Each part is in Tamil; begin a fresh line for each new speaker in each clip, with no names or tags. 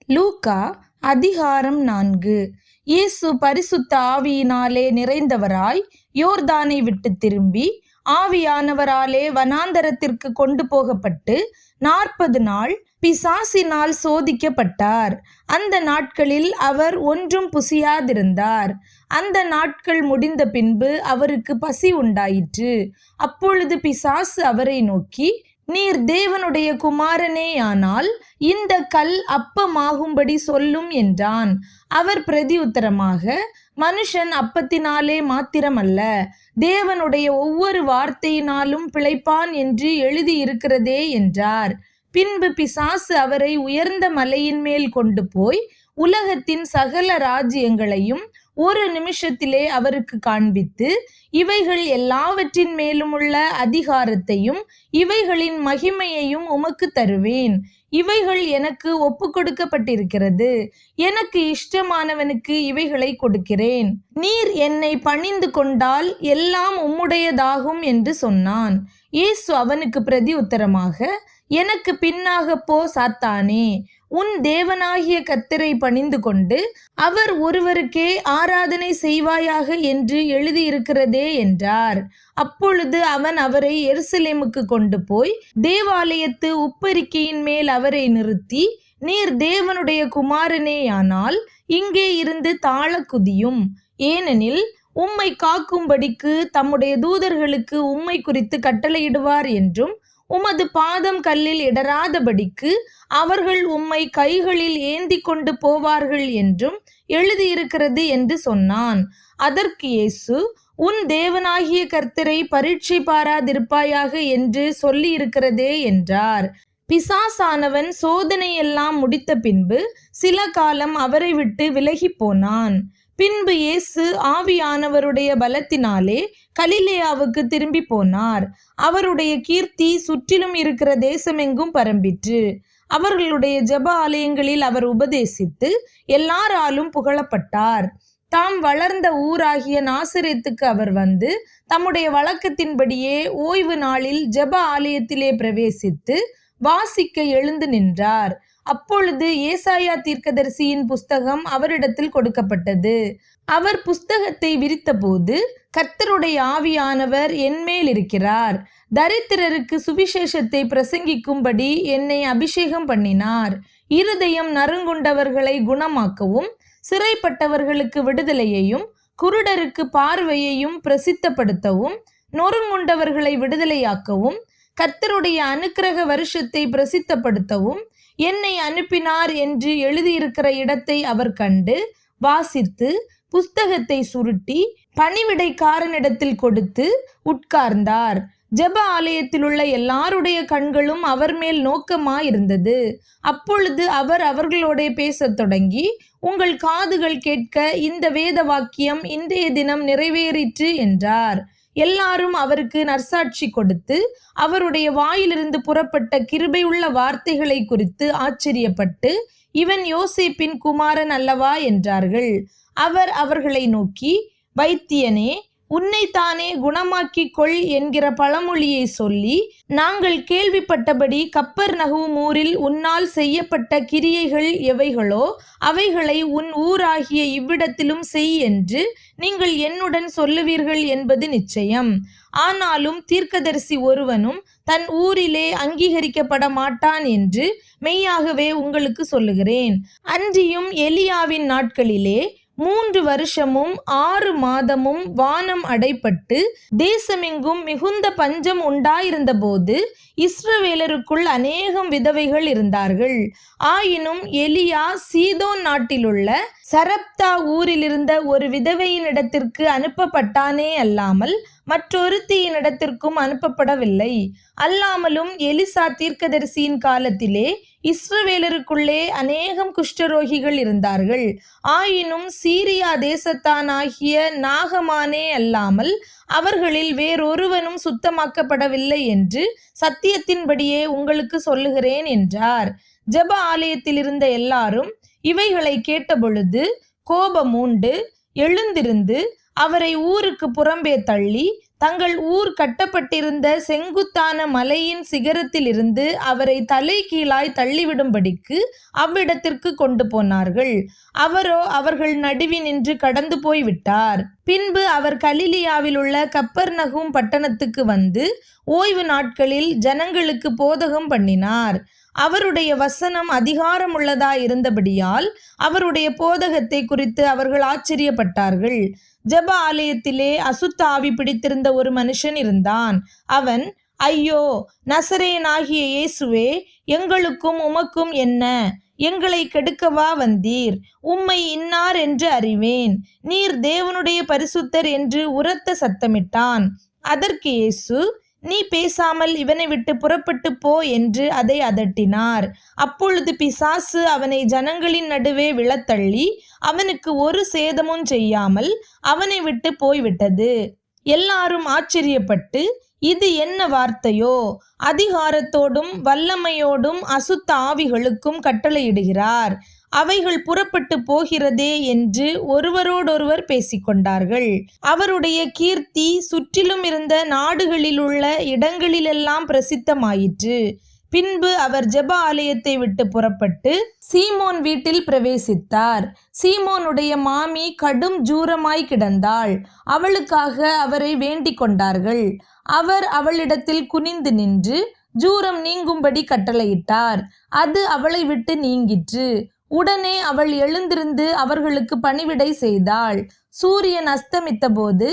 லூக்கா அதிகாரம் 4. இயேசு பரிசுத்த ஆவியினாலே நிறைந்தவராய் யோர்தானை விட்டு திரும்பி ஆவியானவராலே வனாந்தரத்திற்கு கொண்டு போகப்பட்டு 40 நாள் பிசாசினால் சோதிக்கப்பட்டார். அந்த நாட்களில் அவர் ஒன்றும் புசியாதிருந்தார். அந்த நாட்கள் முடிந்த பின்பு அவருக்கு பசி உண்டாயிற்று. அப்பொழுது பிசாசு அவரை நோக்கி, நீர் தேவனுடைய குமாரனேயானால் இந்த கல் அப்பமாகும்படி சொல்லும் என்றான். அவர் பிரதியுத்தரமாக, மனுஷன் அப்பத்தினாலே மாத்திரமல்ல, தேவனுடைய ஒவ்வொரு வார்த்தையினாலும் பிழைப்பான் என்று எழுதியிருக்கிறதே என்றார். பின்பு பிசாசு அவரை உயர்ந்த மலையின் மேல் கொண்டு போய் உலகத்தின் சகல ராஜ்யங்களையும் ஒரு நிமிஷத்திலே அவருக்கு காண்பித்து, இவைகள் எல்லாவற்றின் மேலும் உள்ள அதிகாரத்தையும் இவைகளின் மகிமையையும் உமக்கு தருவேன். இவைகள் எனக்கு ஒப்பு கொடுக்கப்பட்டிருக்கிறது. எனக்கு இஷ்டமானவனுக்கு இவைகளை கொடுக்கிறேன். நீர் என்னை பணிந்து கொண்டால் எல்லாம் உம்முடையதாகும் என்று சொன்னான். இயேசு அவனுக்கு பிரதியுத்தரமாக, எனக்கு பின்னாக போ சாத்தானே, உன் தேவனாகிய கர்த்தரை பணிந்து கொண்டு அவர் ஒருவருக்கே ஆராதனை செய்வாயாக என்று எழுதியிருக்கிறதே என்றார். அப்பொழுது அவன் அவரை எருசலேமுக்கு கொண்டு போய் தேவாலயத்து உப்பரிக்கையின் மேல் அவரை நிறுத்தி, நீர் தேவனுடைய குமாரனேயானால் இங்கே இருந்து தாழ குதியும். ஏனெனில் உம்மை காக்கும்படிக்கு தம்முடைய தூதர்களுக்கு உம்மை குறித்து கட்டளையிடுவார் என்றும், உமது பாதம் கல்லில் இடராதபடிக்கு அவர்கள் உம்மை கைகளில் ஏந்தி கொண்டு போவார்கள் என்றும் எழுதியிருக்கிறது என்று சொன்னான். அதற்கு இயேசு, உன் தேவனாகிய கர்த்தரை பரீட்சை பாராதிருப்பாயாக என்று சொல்லி இருக்கிறதே என்றார். பிசாசானவன் சோதனையெல்லாம் முடித்த பின்பு சில காலம் அவரை விட்டு விலகி போனான். பின்பு இயேசு ஆவியானவருடைய பலத்தினாலே கலிலேயாவுக்கு திரும்பி போனார். அவருடைய கீர்த்தி சுற்றிலும் இருக்கிற தேசமெங்கும் பரம்பிற்று. அவர்களுடைய ஜெப ஆலயங்களில் அவர் உபதேசித்து எல்லாராலும் புகழப்பட்டார். தாம் வளர்ந்த ஊராகிய நாசரேத்துக்கு அவர் வந்து தம்முடைய வழக்கத்தின்படியே ஓய்வு நாளில் ஜெப ஆலயத்திலே பிரவேசித்து வாசிக்க எழுந்து நின்றார். அப்பொழுது ஏசாயா தீர்க்கதரிசியின் புஸ்தகம் அவரிடத்தில் கொடுக்கப்பட்டது. அவர் புஸ்தகத்தை விரித்தபோது, கர்த்தருடைய ஆவியானவர் என்மேல் இருக்கிறார், தரித்திரருக்கு சுவிசேஷத்தை பிரசங்கிக்கும்படி என்னை அபிஷேகம் பண்ணினார், இருதயம் நறுங்குண்டவர்களை குணமாக்கவும், சிறைப்பட்டவர்களுக்கு விடுதலையையும், குருடருக்கு பார்வையையும் பிரசித்தப்படுத்தவும், நொறுங்குண்டவர்களை விடுதலையாக்கவும், கர்த்தருடைய அனுக்கிரக வருஷத்தை பிரசித்தப்படுத்தவும் என்னை அனுப்பினார் என்று எழுதியிருக்கிற இடத்தை அவர் கண்டு வாசித்து புஸ்தகத்தை சுருட்டி பணிவிடைக்காரனிடத்தில் கொடுத்து உட்கார்ந்தார். ஜெப ஆலயத்தில் உள்ள எல்லாருடைய கண்களும் அவர் மேல் நோக்கமாயிருந்தது. அப்பொழுது அவர் அவர்களோட பேசத் தொடங்கி, உங்கள் காதுகள் கேட்க இந்த வேத வாக்கியம் இன்றைய தினம் நிறைவேறிற்று என்றார். எல்லாரும் அவருக்கு நற்சாட்சி கொடுத்து அவருடைய வாயிலிருந்து புறப்பட்ட கிருபையுள்ள வார்த்தைகளை குறித்து ஆச்சரியப்பட்டு, இவன் யோசேப்பின் குமாரன் அல்லவா என்றார்கள். அவர் அவர்களை நோக்கி, வைத்தியனே, உன்னைத்தானே குணமாக்கிக் கொள் என்கிற பழமொழியை சொல்லி, நாங்கள் கேள்விப்பட்டபடி கப்பர்நகூம் ஊரில் உன்னால் செய்யப்பட்ட கிரியைகள் எவைகளோ அவைகளை உன் ஊராகிய இவ்விடத்திலும் செய் என்று நீங்கள் என்னுடன் சொல்லுவீர்கள் என்பது நிச்சயம். ஆனாலும் தீர்க்கதரிசி ஒருவனும் தன் ஊரிலே அங்கீகரிக்கப்பட மாட்டான் என்று மெய்யாகவே உங்களுக்கு சொல்லுகிறேன். அன்றியும் எலியாவின் நாட்களிலே 3 வருஷமும் 6 மாதமும் வானம் அடைப்பட்டு தேசமெங்கும் மிகுந்த பஞ்சம் உண்டாயிருந்த போது இஸ்ரவேலருக்குள் அநேகம் விதவைகள் இருந்தார்கள். ஆயினும் எலியா சீதோன் நாட்டிலுள்ள சரப்தா ஊரிலிருந்த ஒரு விதவையினிடத்திற்கு அனுப்பப்பட்டானே அல்லாமல் மற்றொருத்தியினிடத்திற்கும் அனுப்பப்படவில்லை. அல்லாமலும் எலிசா தீர்க்கதரிசியின் காலத்திலே இஸ்ரவேலருக்குள்ளே அநேகம் குஷ்டரோகிகள் இருந்தார்கள். ஆயினும் சீரியா தேசத்தானாகிய நாகமானே அல்லாமல் அவர்களில் வேறொருவனும் சுத்தமாக்கப்படவில்லை என்று சத்தியத்தின்படியே உங்களுக்கு சொல்லுகிறேன் என்றார். ஜெப ஆலயத்தில் இருந்த எல்லாரும் இவைகளை கேட்டபொழுது கோபமூண்டு எழுந்திருந்து அவரை ஊருக்கு புறம்பே தள்ளி தங்கள் ஊர் கட்டப்பட்டிருந்த செங்குத்தான மலையின் சிகரத்திலிருந்து அவரை தலை கீழாய் தள்ளிவிடும்படிக்கு அவ்விடத்திற்கு கொண்டு போனார்கள். அவரோ அவர்கள் நடுவினின்று கடந்து போய்விட்டார். பின்பு அவர் கலிலியாவில் உள்ள கப்பர்நகூம் பட்டணத்துக்கு வந்து ஓய்வு நாட்களில் ஜனங்களுக்கு போதகம் பண்ணினார். அவருடைய வசனம் அதிகாரமுள்ளதாய் இருந்தபடியால் அவருடைய போதகத்தை குறித்து அவர்கள் ஆச்சரியப்பட்டார்கள். ஜெப ஆலயத்திலே அசுத்த ஆவி பிடித்திருந்த ஒரு மனுஷன் இருந்தான். அவன், ஐயோ, நசரேயனாகிய இயேசுவே, எங்களுக்கும் உமக்கும் என்ன? எங்களை கெடுக்கவா வந்தீர்? உம்மை இன்னார் என்று அறிவேன். நீர் தேவனுடைய பரிசுத்தர் என்று உரத்த சத்தமிட்டான். அதற்கு இயேசு, நீ பேசாமல் இவனை விட்டு புறப்பட்டு போ என்று அதை அதட்டினார். அப்பொழுது பிசாசு அவனை ஜனங்களின் நடுவே விழத்தள்ளி அவனுக்கு ஒரு சேதமும் செய்யாமல் அவனை விட்டு போய்விட்டது. எல்லாரும் ஆச்சரியப்பட்டு, இது என்ன வார்த்தையோ? அதிகாரத்தோடும் வல்லமையோடும் அசுத்த ஆவிகளுக்கும் கட்டளையிடுகிறார், அவைகள் புறப்பட்டு போகிறதே என்று ஒருவரோடொருவர் பேசிக்கொண்டார்கள். அவருடைய கீர்த்தி சுற்றிலும் இருந்த நாடுகளிலுள்ள இடங்களிலெல்லாம் பிரசித்தமாயிற்று. பின்பு அவர் ஜெப ஆலயத்தை விட்டு புறப்பட்டு சீமோன் வீட்டில் பிரவேசித்தார். சீமோனுடைய மாமி கடும் ஜூரமாய் கிடந்தாள். அவளுக்காக அவரை வேண்டிக் கொண்டார்கள். அவர் அவளிடத்தில் குனிந்து நின்று ஜூரம் நீங்கும்படி கட்டளையிட்டார். அது அவளை விட்டு நீங்கிற்று. உடனே அவள் எழுந்திருந்து அவர்களுக்கு பணிவிடை செய்தாள். சூரியன் அஸ்தமித்த போது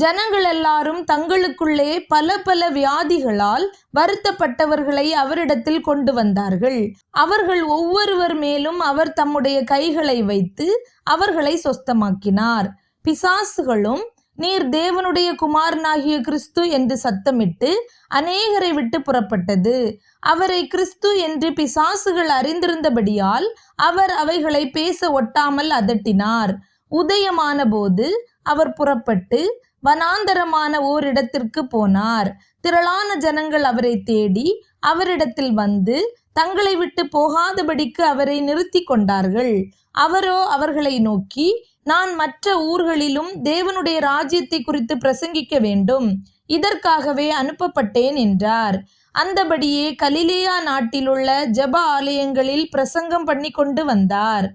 ஜனங்கள் எல்லாரும் தங்களுக்குள்ளே பல பல வியாதிகளால் வருத்தப்பட்டவர்களை அவரிடத்தில் கொண்டு வந்தார்கள். அவர்கள் ஒவ்வொருவர் மேலும் அவர் தம்முடைய கைகளை வைத்து அவர்களை சொஸ்தமாக்கினார். பிசாசுகளும் நீர் தேவனுடைய குமாரனாகிய கிறிஸ்து என்று சத்தமிட்டு அநேகரை விட்டு புறப்பட்டது. அவரை கிறிஸ்து என்று பிசாசுகள் அறிந்திருந்தபடியால் அவர் அவைகளை பேச ஒட்டாமல் அதட்டினார். உதயமான போது அவர் புறப்பட்டு வனாந்தரமான ஓரிடத்திற்கு போனார். திரளான ஜனங்கள் அவரை தேடி அவரிடத்தில் வந்து தங்களை விட்டு போகாதபடிக்கு அவரை நிறுத்தி கொண்டார்கள். அவரோ அவர்களை நோக்கி, நான் மற்ற ஊர்களிலும் தேவனுடைய ராஜ்யத்தை குறித்து பிரசங்கிக்க வேண்டும், இதற்காகவே அனுப்பப்பட்டேன் என்றார். அந்தபடியே கலிலேயா நாட்டிலுள்ள ஜெப ஆலயங்களில் பிரசங்கம் பண்ணி கொண்டு வந்தார்.